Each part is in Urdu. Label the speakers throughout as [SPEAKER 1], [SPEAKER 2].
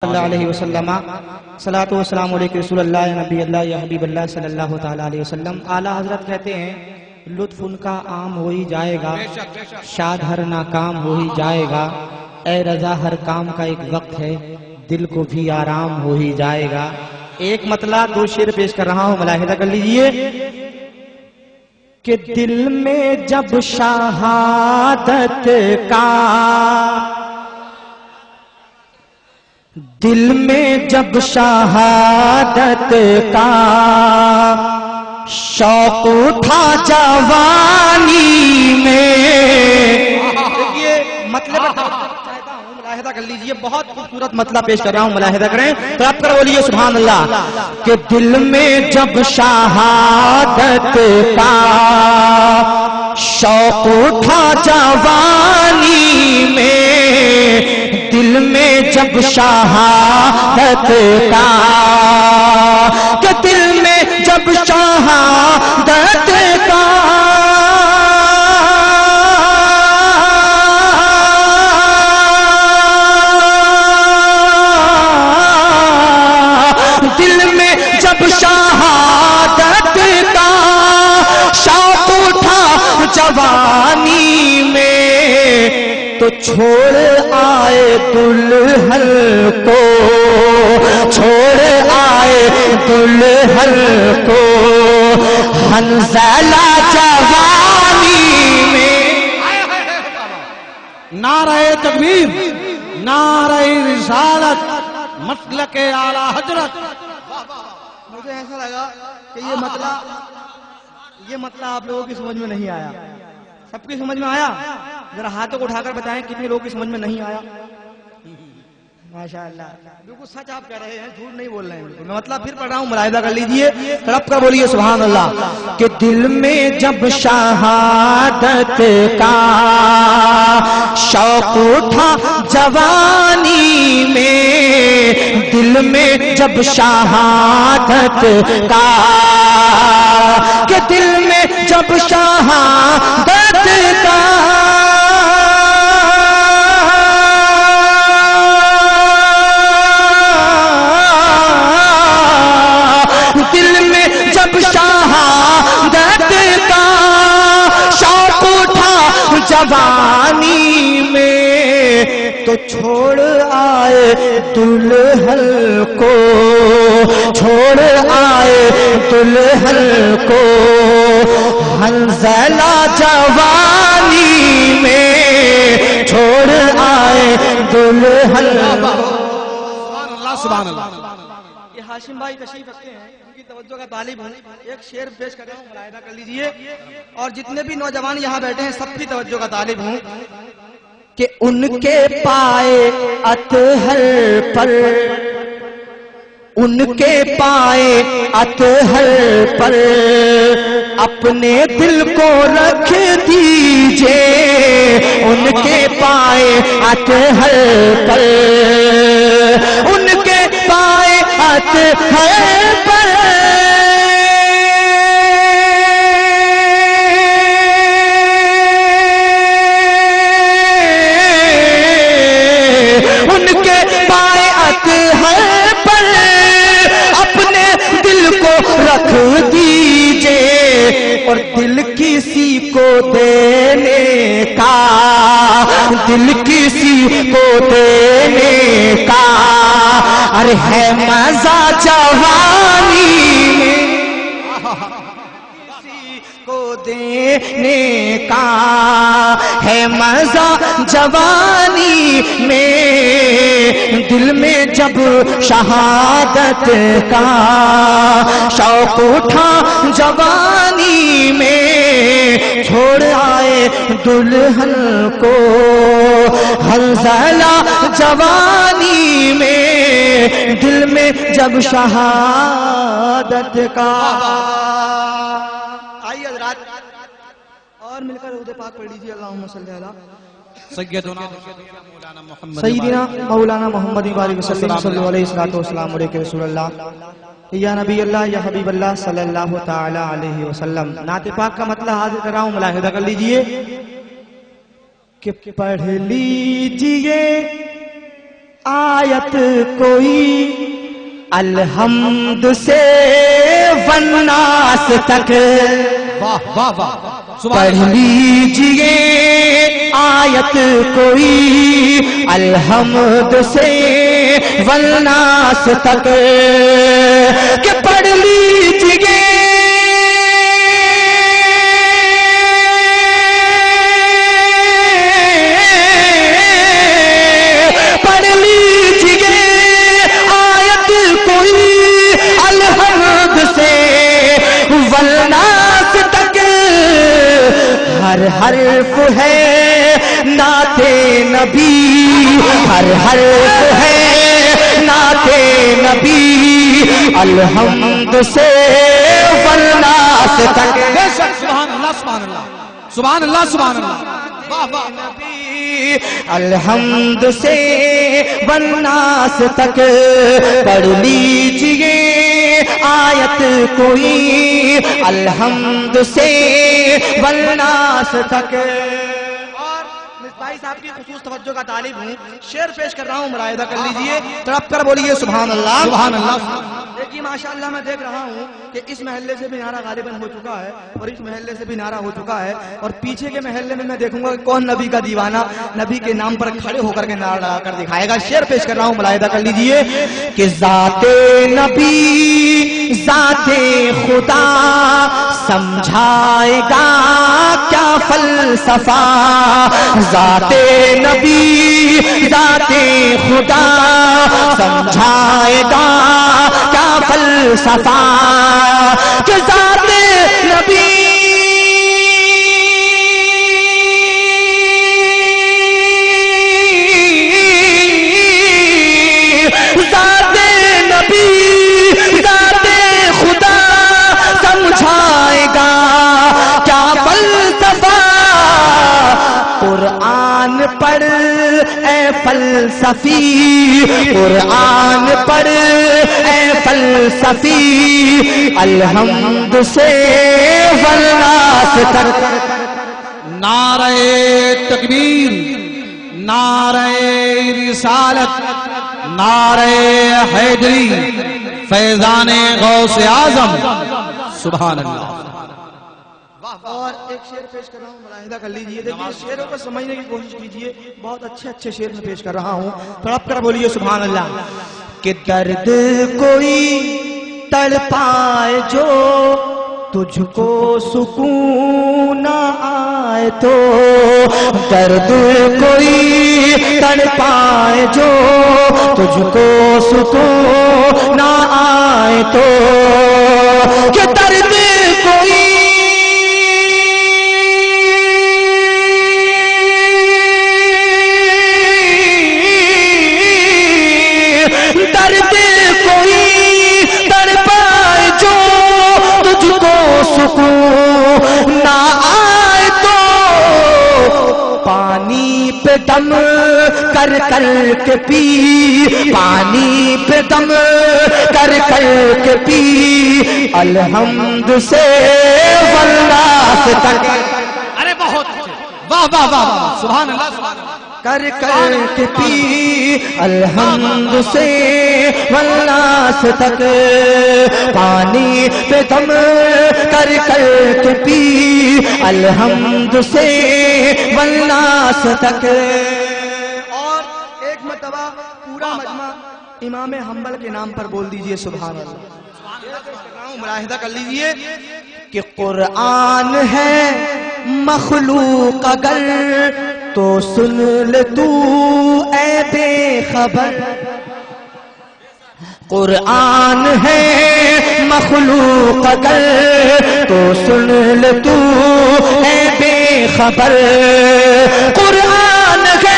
[SPEAKER 1] اللہ علیہ وسلم صلاۃ و سلام علیہ رسول اللہ نبی اللہ یا حبیب اللہ صلی اللہ تعالی علیہ وسلم۔ اعلیٰ حضرت کہتے ہیں لطف ان کا عام ہو ہی جائے گا، شاد ہر ناکام ہو ہی جائے گا، اے رضا ہر کام کا ایک وقت ہے، دل کو بھی آرام ہو ہی جائے گا۔ ایک مطلع دو شعر پیش کر رہا ہوں، ملاحظہ کر لیجئے کہ دل میں جب شہادت کا، دل میں جب شہادت کا شوق اٹھا جوانی میں، دیکھیے مطلب چاہتا ہوں ملاحظہ کر لیجئے، بہت خوبصورت مطلب پیش کر رہا ہوں، ملاحظہ کریں تو آپ کر بولیے سبحان اللہ کہ دل میں جب شہادت کا شوق اٹھا جوانی میں، دل میں جب شہادت کا، کہ دل میں جب شہادت کا دل میں جب شہادت کا شوق اٹھا جوانی میں، تو چھوڑ آئے دلہن کو، چھوڑ آئے دلہن کو حنظلہ جوانی میں۔
[SPEAKER 2] نعرہ تکبیر، نعرہ رسالت، مسلک اعلیٰ حضرت۔
[SPEAKER 1] مجھے ایسا لگا کہ یہ مطلب آپ لوگوں کی سمجھ میں نہیں آیا، سب کی سمجھ میں آیا؟ ذرا ہاتھوں کو اٹھا کر بتائیں کتنے لوگوں کی سمجھ میں نہیں آیا؟ ماشاءاللہ، بالکل سچ آپ کہہ رہے ہیں، جھوٹ نہیں بول رہے ہیں بالکل۔ میں مطلب پھر پڑھ رہا ہوں، ملاحظہ کر لیجئے، رب کا بولیے سبحان اللہ کہ دل میں جب شہادت کا شوق اٹھا جوانی میں، دل میں جب شہادت کا، کہ دل میں جب شہادت کا دل میں جب شہادت کا شوق اٹھا جوانی میں، تو چھوڑ آئے دلہن کو، چھوڑ آئے دلہن کو حنظلہ جوانی میں، چھوڑ آئے دلہن کو۔
[SPEAKER 2] سبحان اللہ سبحان اللہ۔
[SPEAKER 1] یہ ہاشم بھائی تشریف رکھتے ہیں، ان کی توجہ کا طالب ہوں، ایک شعر پیش کر رہا ہوں، ملاحظہ کر لیجئے، اور جتنے بھی نوجوان یہاں بیٹھے ہیں سب کی توجہ کا طالب ہوں کہ ان کے پائے اطہر پر، ان کے پائے اطہر پر اپنے دل کو رکھ دیجئے، ان کے پائے اطہر پر، ان کے پائے اطہر پر ان کے پائے اطہر پر اپنے دل کو رکھ دیجئے، اور دل کسی کو دینے کا، دل کسی کو دینے کا ارے ہے مزہ جوانی میں، کسی کو دینے کا ہے مزہ جوانی میں، دل میں جب شہادت کا شوق اٹھا جوانی میں، چھوڑ آئے دلہن کو حنظلہ جوانی میں، دل میں جب شہادت کا۔ آئیے حضرات اور مل کر درود پاک پڑھ لیجیے، اللہم صلی علی سیدنا مولانا محمد صلی اللہ علیہ وسلم رسول اللہ یا نبی اللہ یا حبیب اللہ صلی اللہ تعالی علیہ وسلم۔ نعت پاک کا مطلب حاضر کر رہا ہوں، ملاحظہ کر لیجئے کہ پڑھ لیجئے آیت کوئی الحمد سے والناس تک
[SPEAKER 2] واہ واہ واہ
[SPEAKER 1] پڑھ لیجئے آیت کوئی الحمد سے والناس تک کہ پڑھ لیجئے ہر حرف ہے نعت نبی ہر حرف ہے نعت نبی الحمد سے والناس تک
[SPEAKER 2] سبحان اللہ سبحان اللہ سبحان اللہ سبحان اللہ واہ واہ
[SPEAKER 1] الحمد سے والناس تک پڑھ لیجئے آیت کوئی الحمد سے والناس تک اور مصباحی صاحب کی خصوص توجہ کا طالب ہوں شعر پیش کر رہا ہوں ملاحظہ کر لیجئے تڑپ کر بولیے سبحان اللہ
[SPEAKER 2] سبحان اللہ
[SPEAKER 1] دیکھیے ماشاءاللہ میں دیکھ رہا ہوں کہ اس محلے سے بھی نعرہ غالباً ہو چکا ہے اور اس محلے سے بھی نعرہ ہو چکا ہے اور پیچھے کے محلے میں دیکھوں گا کہ کون نبی کا دیوانہ نبی کے نام پر کھڑے ہو کر کے نعرہ لگا کر دکھائے گا شعر پیش کر رہا ہوں ملاحظہ کر لیجئے کہ ذات نبی ذات خدا سمجھائے گا کیا فلسفہ ذات نبی ذات خدا سمجھائے گا کیا فلسفہ کہ ذات نبی ذات نبی ذات خدا سمجھائے گا کیا فلسفہ قرآن پڑھ اے فلسفی قرآن پڑھ اے فلسفی الحمد سے والناس تک
[SPEAKER 2] نعرہ تکبیر نعرہ رسالت نعرہ حیدری فیضان غوث اعظم سبحان اللہ
[SPEAKER 1] اور ایک شعر پیش کر رہا ہوں ملاحظہ کر لیجئے دیکھیے شعروں کو سمجھنے کی کوشش کیجئے بہت اچھے شعر میں پیش کر رہا ہوں تڑپ کر بولیے سبحان اللہ کہ درد کوئی تڑپائے جو تجھ کو سکون نہ آئے تو درد کوئی تڑپائے جو تجھ کو سکون نہ آئے تو کہ درد کوئی درد کوئی تڑپائے جو تجھ کو سکون نہ آئے تو پانی پہ دم کر کر کے پی پانی پہ دم کر کر کے پی الحمد سے والناس تک
[SPEAKER 2] ارے بہت اچھے واہ واہ واہ سبحان اللہ سبحان اللہ
[SPEAKER 1] کر کر کے پی الحمد سے والناس تک پانی پہ دم کر کر کے پی الحمد سے والناس تک اور ایک مرتبہ پورا مجمع امام حنبل کے نام پر بول دیجئے سبحان اللہ ملاحظہ کر لیجئے کہ قرآن ہے مخلوق اگر تو سن لے تو اے بے خبر قرآن ہے مخلوق اگر تو سن لے تو اے بے خبر قرآن ہے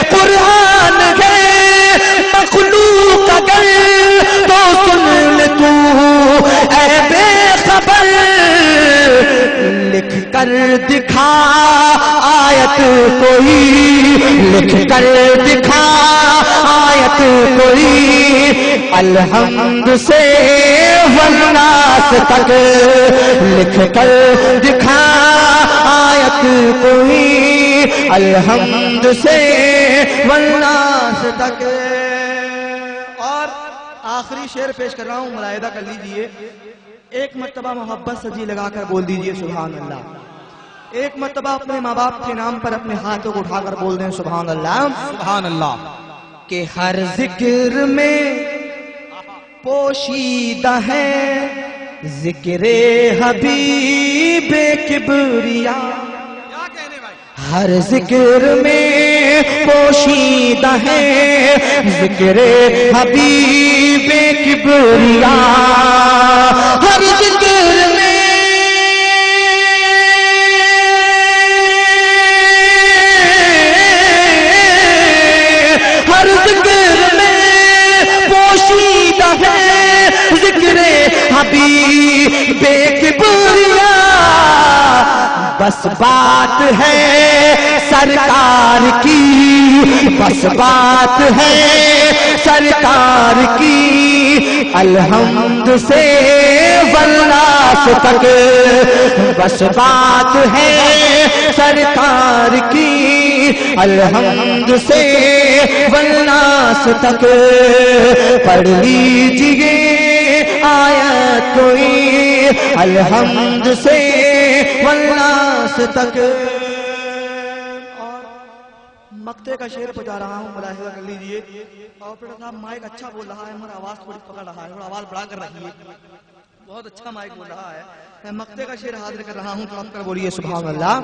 [SPEAKER 1] قرآن ہے مخلوق اگر تو سن لے تو اے بے خبر لکھ کر دکھا آیت کوئی لکھ کر دکھا آیت آیت کوئی الحمد سے والناس تک لکھ کر دکھا آیت کوئی الحمد سے والناس تک. اور آخری شعر پیش کر رہا ہوں، ملاحظہ کر لیجئے. ایک مرتبہ محبت سے جی لگا کر بول دیجئے سبحان اللہ. ایک مرتبہ اپنے ماں باپ کے نام پر اپنے ہاتھوں کو اٹھا کر بول دیں سبحان اللہ.
[SPEAKER 2] سبحان اللہ.
[SPEAKER 1] کہ ہر ذکر میں پوشیدہ ہے ذکر حبیب کبریا. ہر ذکر میں پوشیدہ ہے ذکر حبیب کبریا. ہر ذکر میں ہر ذکر میں پوشیدہ ہے ذکر حبیب کبریا. بس بات ہے سرکار کی، بس بات ہے سرکار کی الحمد سے والناس تک. بس بات ہے سرکار کی الحمد سے والناس تک. پڑھ لیجئے آیت کوئی الحمد سے والناس تک. اور مقطع کا شعر پڑھا رہا ہوں، ملاحظہ کر لیجئے. آپریٹر صاحب مائک اچھا بول رہا ہے مگر آواز تھوڑی پکڑ رہا ہے، تھوڑا آواز بڑھا کر رکھیے. بہت اچھا مائک بول رہا ہے. میں مقطع کا شعر حاضر کر رہا ہوں، تو ہم کر بولیے سبحان اللہ.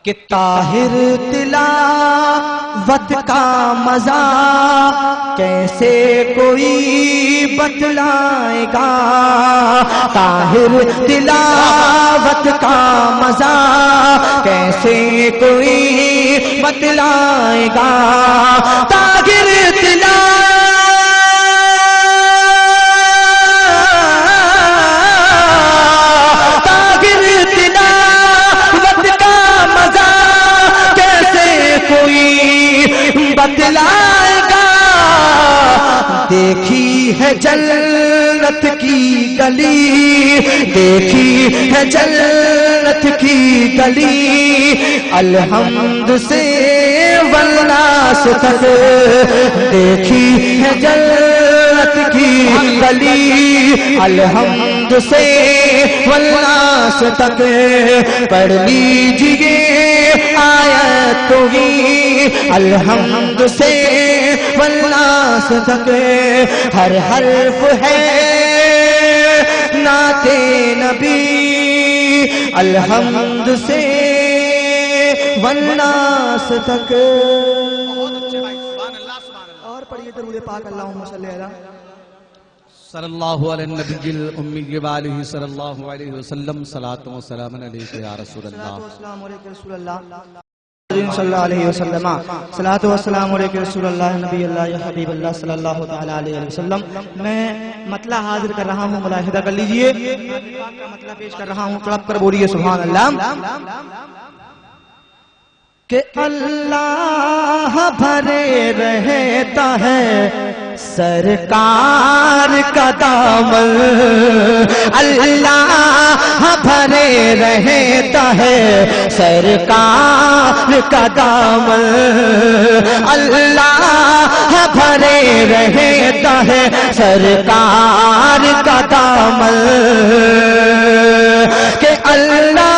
[SPEAKER 1] کہ طاہر تلاوت کا مزہ کیسے کوئی بتلائے گا. طاہر تلاوت کا مزہ کیسے کوئی بتلائے گا. طاہر بتلائے گا. دیکھی ہے جنت کی گلی، دیکھی ہے جنت کی گلی الحمد سے والناس تک. دیکھی ہے جنت کی گلی الحمد سے والناس تک. پڑھ لیجئے آیت توحید الحمد سے والناس تک. ہر حرف ہے نعت نبی الحمد سے والناس تک. اور پڑھیے درود پاک اللہم صلی علی
[SPEAKER 2] صلی اللہ علیہ النبی الامی وآلہ صلی اللہ علیہ وسلم. صلاۃ و سلام علیک یا رسول اللہ.
[SPEAKER 1] السلام علیکم رسول اللہ صلی اللہ علیہ وسلم. صلاۃ و سلام علیکم رسول اللہ نبی اللہ یا حبیب اللہ صلی اللہ تعالی علیہ وسلم. میں مطلع حاضر کر رہا ہوں، ملاحظہ کر لیجئے. مطلع پیش کر رہا ہوں، تڑپ کر بولیے سبحان اللہ. کہ اللہ بھرے رہتا ہے سرکار کا دامن. اللہ بھرے رہتا ہے سرکار کا دامن. اللہ بھرے رہتا ہے سرکار کا دامن. کہ اللہ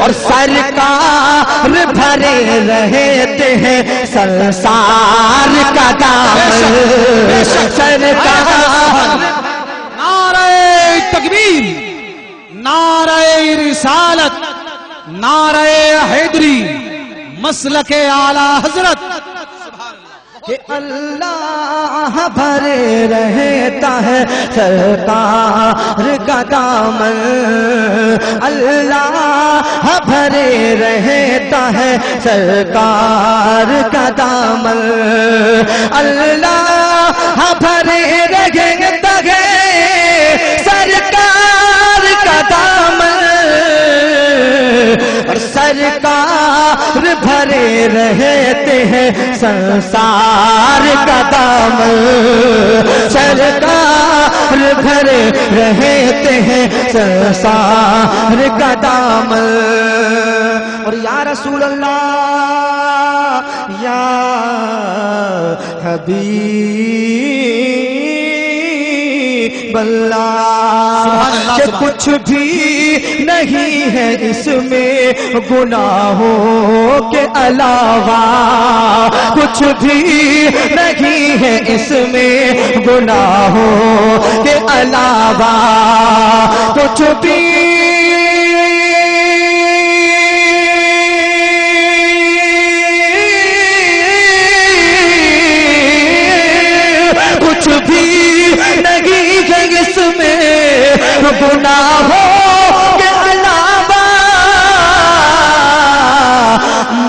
[SPEAKER 1] اور سرکار بھرے رہتے ہیں سنسار کا دامن. سرکار
[SPEAKER 2] نعرہ تکبیر، نعرہ رسالت، نعرہ حیدری، مسلک اعلی حضرت.
[SPEAKER 1] کہ اللہ بھرے رہتا ہے سرکار کا دامن. اللہ بھرے رہتا ہے سرکار کا دامن، اللہ بھرے رہتا ہے سرکار کا دامن، اور سرکار بھرے رہتے ہیں سنسار کا دامن، سرکار بھرے رہتے ہیں سنسار کا دامن۔ اور یا رسول اللہ یا حبیب اللہ، کہ کچھ بھی نہیں ہے اس میں گناہوں کے علاوہ، کچھ بھی نہیں ہے اس میں گناہوں کے علاوہ، کچھ بھی نہیں ہے اس میں گناہوں کے علاوہ،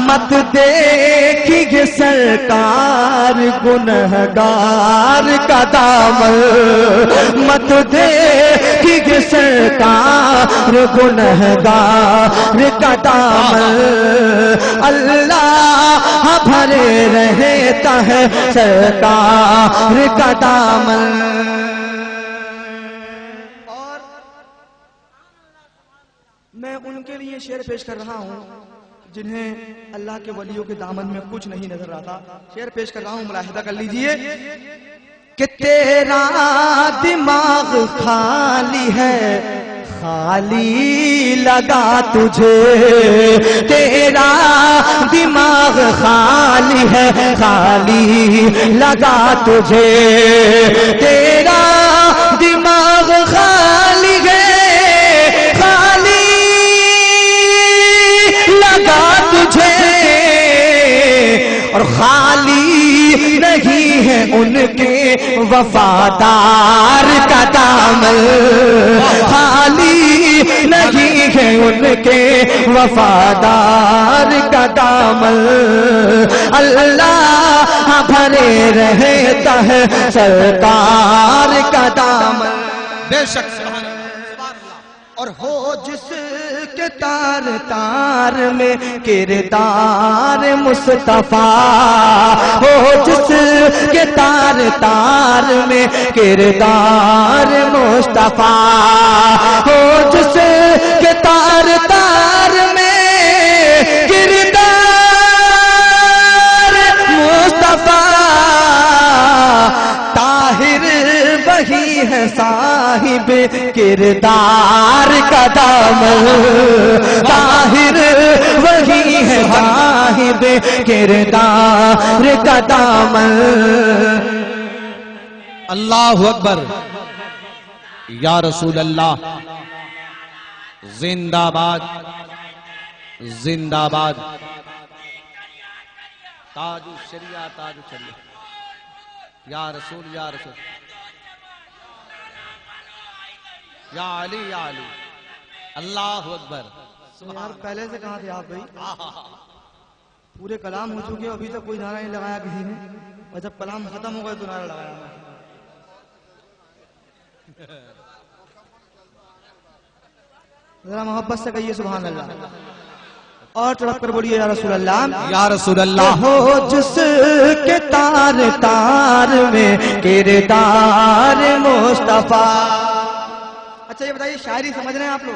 [SPEAKER 1] مت دیکھیے سرکار گنہگار کا دامن، مت دیکھیے سرکار گنہگار کا دامن، اللہ بھرے رہتا ہے سرکار کا دامن۔ اور میں ان کے لیے شعر پیش کر رہا ہوں جنہیں اللہ کے ولیوں کے دامن میں کچھ نہیں نظر آتا۔ شعر پیش کر رہا ہوں، ملاحظہ کر لیجئے کہ تیرا دماغ خالی ہے خالی لگا تجھے، تیرا دماغ خالی ہے خالی لگا تجھے، تیرا دماغ خالی ہے خالی لگا تجھے، اور خالی نہیں ہے ان کے وفادار کا دامن، خالی نہیں ہے ان کے وفادار کا دامن، اللہ بھرے رہتا ہے سرکار کا دامن۔
[SPEAKER 2] بے شک
[SPEAKER 1] اور ہو جس کے تار تار میں کردار مصطفیٰ، ہو جس کے تار تار میں کردار مصطفیٰ، ہو جس کے تار تار میں کردار مصطفیٰ، طاہر وہی ہے صاحب کردار کا دامن، طاہر وہی ہے صاحب کردار کا دامن۔
[SPEAKER 2] اللہ اکبر، یا رسول اللہ، زندہ باد زندہ باد، تاج الشریعہ تاج الشریعہ، یا رسول یا رسول، یا علی یا علی، اللہ اکبر۔
[SPEAKER 1] یار پہلے سے کہاں تھے آپ بھائی؟ پورے کلام ہو چکے، ابھی تک کوئی نعرہ نہیں لگایا کسی نے، اور جب کلام ختم ہو گئے تو نعرہ لگایا۔ ذرا محبت سے کہیے سبحان اللہ، اور چڑھ کر بولیے یا رسول اللہ،
[SPEAKER 2] یا رسول اللہ۔
[SPEAKER 1] ہو جس کے تار تار میں کردار مصطفیٰ۔ اچھا یہ بتائیے، شاعری سمجھ رہے ہیں آپ لوگ؟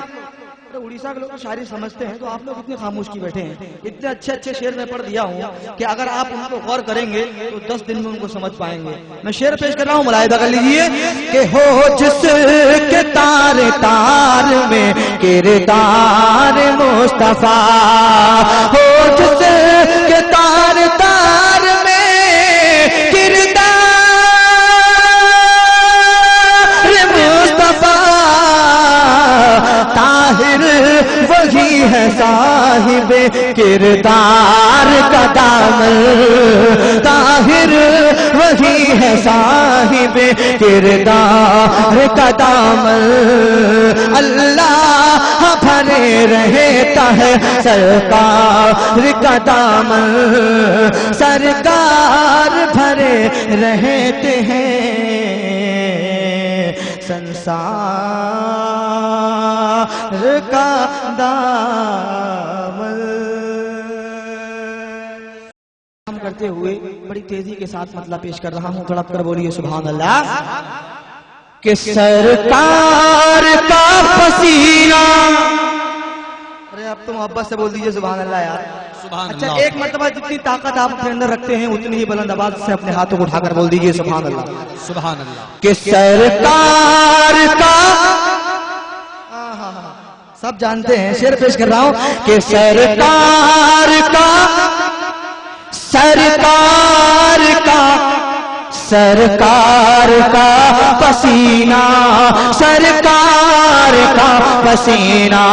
[SPEAKER 1] اڑیسہ کے لوگ تو شاعری سمجھتے ہیں، تو آپ لوگ اتنے خاموش کی بیٹھے ہیں؟ اتنے اچھے اچھے شعر میں پڑھ دیا ہوں کہ اگر آپ ان کو غور کریں گے تو 10 دن میں ان کو سمجھ پائیں گے۔ میں شعر پیش کر رہا ہوں، ملاحظہ کر لیجئے کہ ہو جس کے تار تار میں کردار مصطفیٰ، ہو جس کے تار تار میں کردار مصطفیٰ، طاہر وہی ہے صاحب کردار کا دامن، طاہر وہی ہے صاحب کردار کا دامن، اللہ بھرے رہتا گیا ہے سرکار کا دامن، سرکار بھرے رہتے ہیں سنسار کا دامن۔ کرتے ہوئے بڑی تیزی کے ساتھ مطلب پیش کر رہا ہوں، تڑپ کر بولیے سبحان اللہ۔ کہ سرکار کا پسینہ، ارے اب تو محبت سے بول دیجئے سبحان اللہ یار۔ اچھا ایک مرتبہ جتنی طاقت آپ اپنے اندر رکھتے ہیں اتنی ہی بلند آواز سے اپنے ہاتھوں کو اٹھا کر بول دیجئے سبحان اللہ،
[SPEAKER 2] سبحان اللہ۔
[SPEAKER 1] کہ سرکار کا، سب جانتے ہیں، شعر پیش کر رہا ہوں کہ سرکار کا، سرکار کا، سرکار کا پسینہ، سرکار کا پسینہ،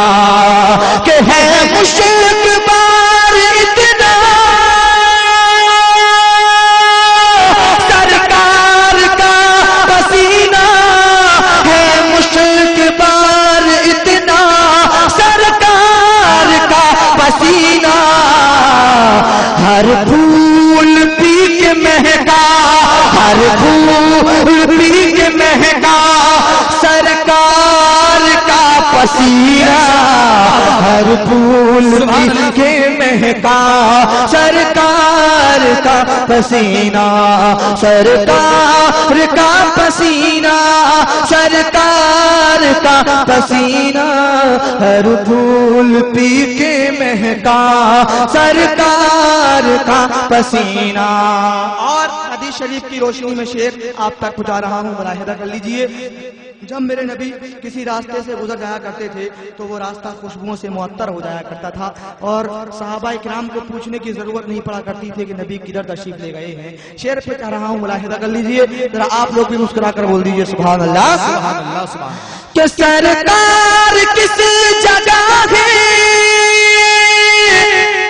[SPEAKER 1] کہ ہے مشک بار اتنا، سرکار کا پسینہ ہے مشک بار اتنا، سرکار کا پسینہ ہر پھول پی کے مہکا، ہر پھول پی کے مہکا، سرکار کا پسینہ ہر پھول پی کے مہکا، سرکار کا پسینہ، سرکار کا پسینہ، سرکار کا پسینہ ہر پھول پی کے مہکا، سرکار کا پسینہ۔ اور حدیث شریف کی روشنی میں شعر آپ تک پہنچا رہا ہوں، ملاحظہ کر لیجئے۔ جب میرے نبی کسی راستے سے گزر جایا کرتے تھے تو وہ راستہ خوشبوؤں سے معطر ہو جایا کرتا تھا، اور صحابہ کرام کو پوچھنے کی ضرورت نہیں پڑا کرتی تھی کہ نبی کدھر تشریف لے گئے ہیں۔ شعر پہ چاہ رہا ہوں، ملاحظہ کر لیجئے ذرا، آپ لوگ بھی مسکرا کر بول دیجئے سبحان اللہ،
[SPEAKER 2] سبحان اللہ، سبحان اللہ۔
[SPEAKER 1] کہ سرکار کس جگہ ہے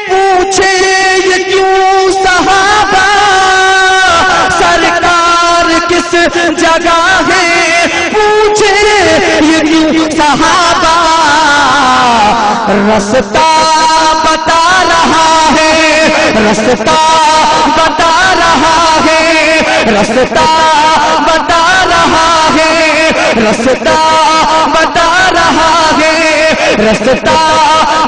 [SPEAKER 1] پوچھے یہ کیوں صحابہ، سرکار کس جگہ ہے پوچھے یہ کیوں صحابہ، رستہ بتا رہا ہے، رستہ بتا رہا ہے، رستہ بتا رہا ہے، رستہ بتا رہا ہے، رستہ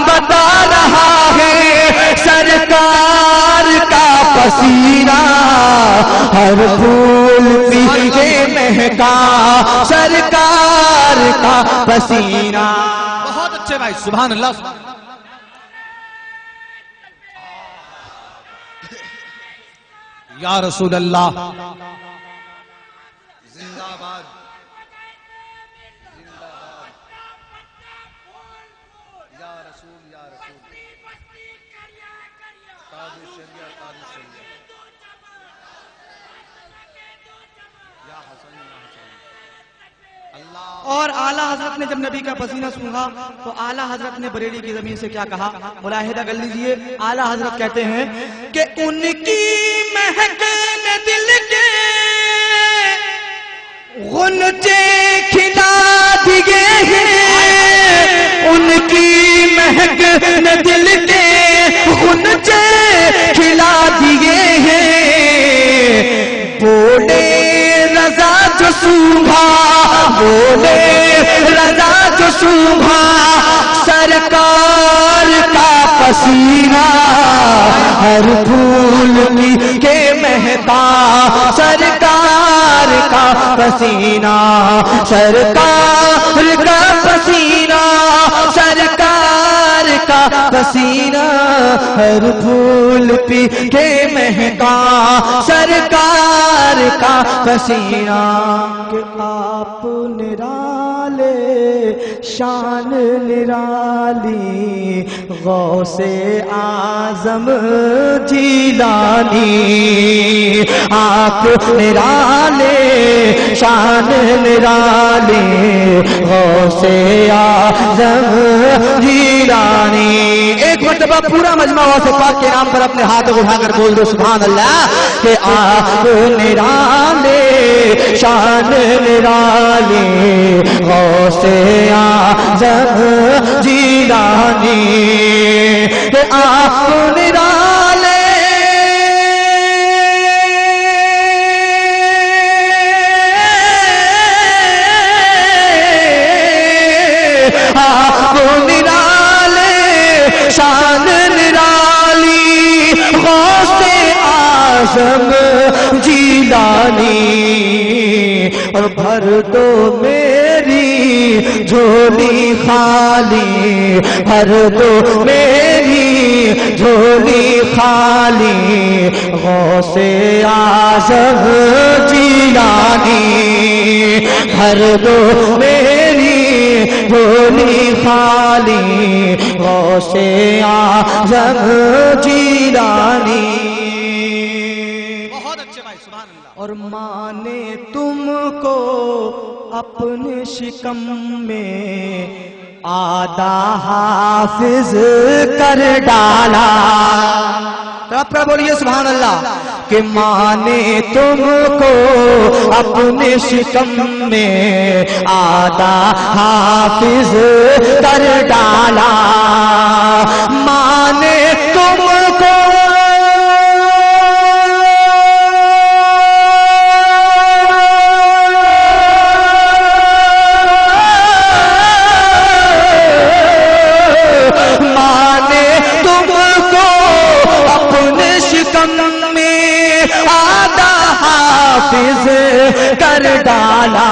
[SPEAKER 1] بتا رہا ہے، سرکار کا پسینہ ہر پھول پی کے مہکا، سرکار کا پسینہ۔
[SPEAKER 2] بہت اچھے بھائی، سبحان اللہ۔ یا رسول اللہ زندہ باد، زندہ باد، یا رسول، یا رسول، تاج شریعہ، تاج شریعہ، یا حسن، یا حسن۔ اللہ۔
[SPEAKER 1] اور اعلیٰ حضرت نے جب نبی کا پسینہ سونگا تو اعلیٰ حضرت نے بریلی کی زمین سے کیا کہا، ملاحظہ کر لیجئے۔ اعلیٰ حضرت کہتے ہیں کہ ان کی مہک نے دل کے غنچے کھلا دیے ہیں، ان کی مہک نے دل کے غنچے کھلا دیے ہیں، بولے رضا جو سونگھا، بولے رضا جو سونگھا، سرکار کا پسینہ ہر پھول کے مہکا، سرکار کا پسینہ، سرکار کا پسینہ، سرکار کا پسینہ ہر پھول پی کے مہکا، سرکار کا پسینہ۔ کہ آپ نرالے شان نرالی غوث اعظم جیلانی، آپ نرالے شان نرالی غوث اعظم جیلانی۔ ایک مرتبہ پورا مجمع غوث پاک کے نام پر اپنے ہاتھ اٹھا کر بول دو سبحان اللہ، کہ آپ نرالے شان نرالی غوث اعظم جیلانی، آپ نرالے آپ نرالے شان نرالی غوث اعظم جیلانی اور بھر دو میری جھولی خالی بھر دو میری جھولی خالی غوث اعظم جیلانی بھر دو میری جھولی خالی غوث اعظم جیلانی. اور ماں نے تم کو اپنے شکم میں آدھا حافظ کر ڈالا. آپ کا بولیے سبحان اللہ. کہ ماں نے تم کو اپنے شکم میں آدھا حافظ کر ڈالا. ماں نے تم کو کر ڈالا.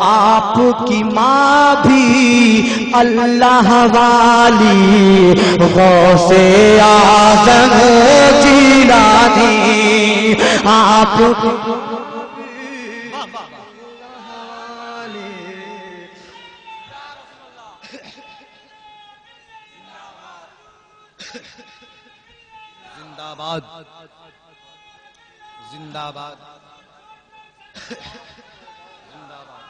[SPEAKER 1] آپ کی ماں بھی اللہ والی غوث اعظم جیلانی. آپ
[SPEAKER 2] زندہ باد زندہ باد زندہ باد.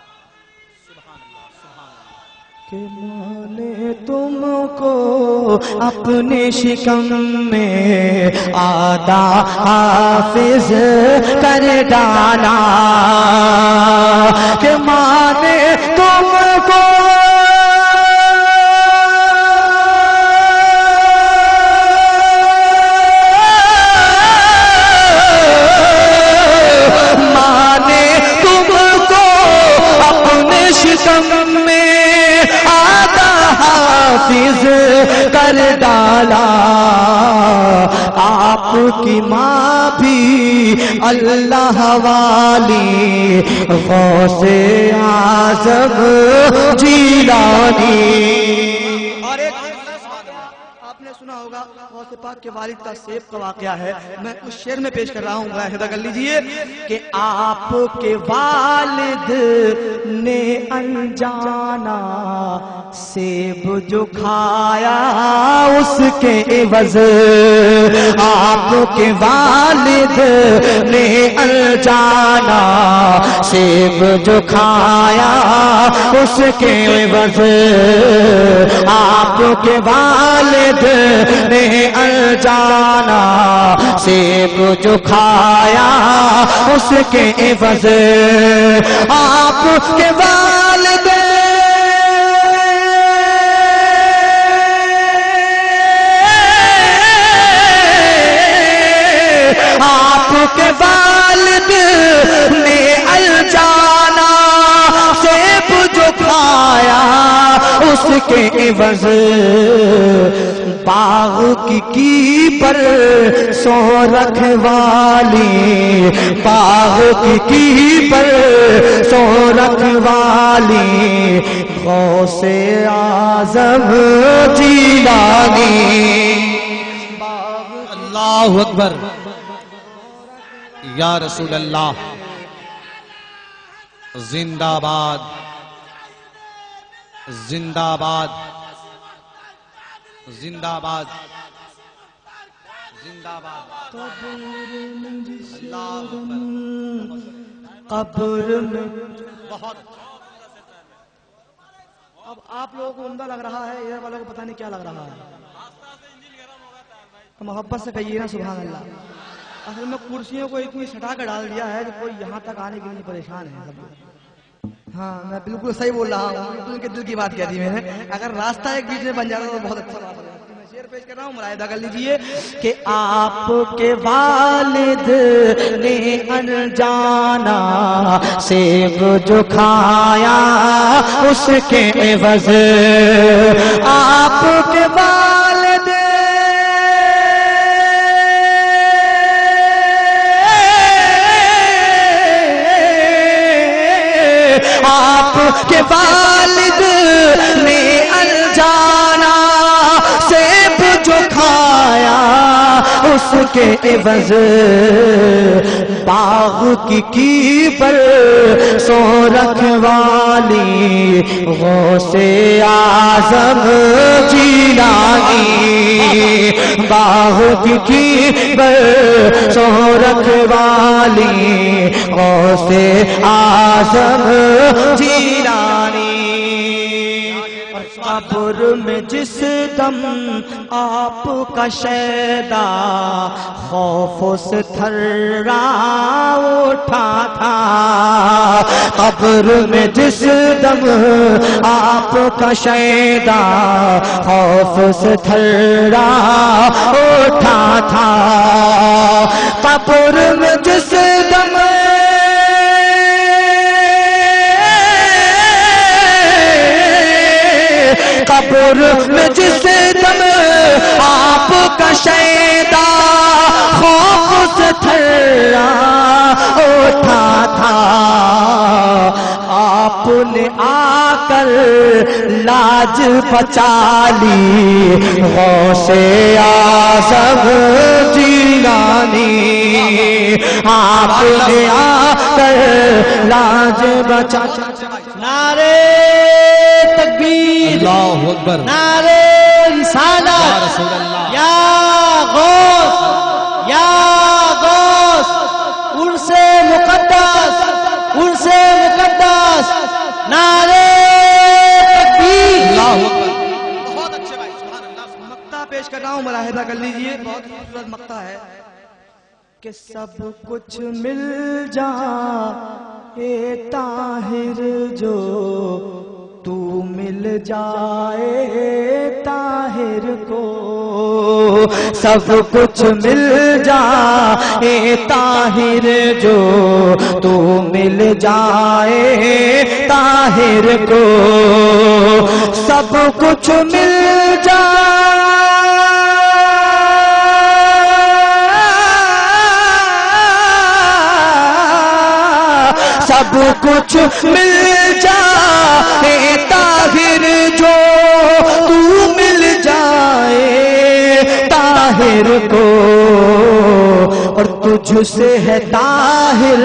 [SPEAKER 2] سبحان اللہ سبحان اللہ.
[SPEAKER 1] کہ ماں نے تم کو اپنے شکم میں آدھا حافظ کر ڈالا. کہ ماں نے تم کو حافظ کر ڈالا. آپ کی ماں بھی اللہ والی غوث اعظم جیلانی. اور ایک آپ نے سنا ہوگا غوث پاک کے والد کا سیب کا واقعہ ہے. میں اس شعر میں پیش کر رہا ہوں, ملاحظہ کر لیجئے کہ آپ کے والد نے انجانا سیب جو کھایا اس کے عوض. آپ کے والد نے انجانا سیب جو کھایا اس کے عوض. آپ کے والد نے انجانا سیب جو کھایا اس کے عوض. آپ کے والد آپ کے والد نے الجانا سیب جو کھایا اس کے عوض. باغ کی پر سو رکھوالی باغ کی پر سو رکھوالی غوث اعظم جیلانی.
[SPEAKER 2] اللہ اکبر یا رسول اللہ. زندہ باد زندہ باد زندہ باد زندہ باد. اللہ
[SPEAKER 1] قبر میں
[SPEAKER 2] بہت.
[SPEAKER 1] اب آپ لوگوں کو عمدہ لگ رہا ہے, یہ والوں کو پتہ نہیں کیا لگ رہا ہے. تو محبت سے کہیے نا سبحان اللہ. اصل میں کرسیوں کو اتنی سٹا کر ڈال دیا ہے کہ کوئی یہاں تک آنے کے لیے پریشان ہے سب لوگ. ہاں میں بالکل صحیح بول رہا ہوں, بالکل ان کے دل کی بات کہہ دی میں نے. اگر راستہ ایک بیچ میں بن جاتا تو بہت اچھا بات ہے. شعر پیش کر رہا ہوں، ملاحظہ کر لیجئے کہ آپ کے والد نے انجانا سیب جو کھایا اس کے عوض آپ کے والد آپ کے والد نے انجانا سیب جو کھایا اس کے عوض باغ کی پر سو رکھوالی غوث اعظم جیلانی باغ کی پر سو رکھوالی غوث اعظم جیلانی قبر میں جس دم آپ کا شیدا خوف سے تھرا اٹھا تھا قبر میں جس دم آپ کا شیدا خوف سے تھرا اٹھا تھا قبر میں جس دم قبر میں جس دم آپ کا شیدا خوف سے تھرا اٹھا تھا آپ نے آ کر لاج بچا لی غوث اعظم جیلانی آپ نے آ کر لاج بچا نعرے تکبیر
[SPEAKER 2] اللہ اکبر
[SPEAKER 1] نعرے رسالت یا غوث یا غوث عرس مقدس عرس مقدس نعرے تکبیر اللہ اکبر بہت اچھے بھائی سبحان اللہ مقطع پیش کر رہا ہوں ملاحظہ کر لیجئے بہت خوبصورت مقطع ہے کہ سب کچھ مل جائے طاہر جو تو مل جائے طاہر کو سب کچھ مل جائے طاہر جو تو مل جائے طاہر کو سب کچھ مل جائے سب کچھ مل جائے طاہر جو تو مل جائے طاہر کو اور تجھ سے ہے طاہر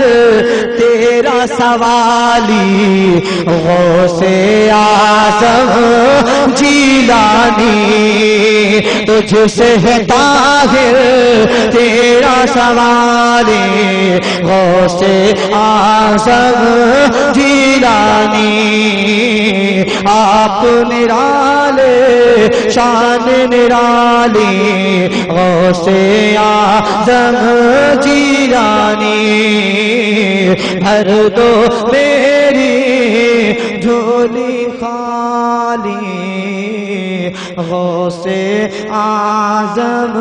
[SPEAKER 1] تیرا سوالی غوث اعظم جیلانی تجھ سے ہے طاہر تیرا سوالی غوث اعظم جیلانی آپ نرالے شان نرالی غوث اعظم جیلانی بھر دو میری جھولی خالی غوث اعظم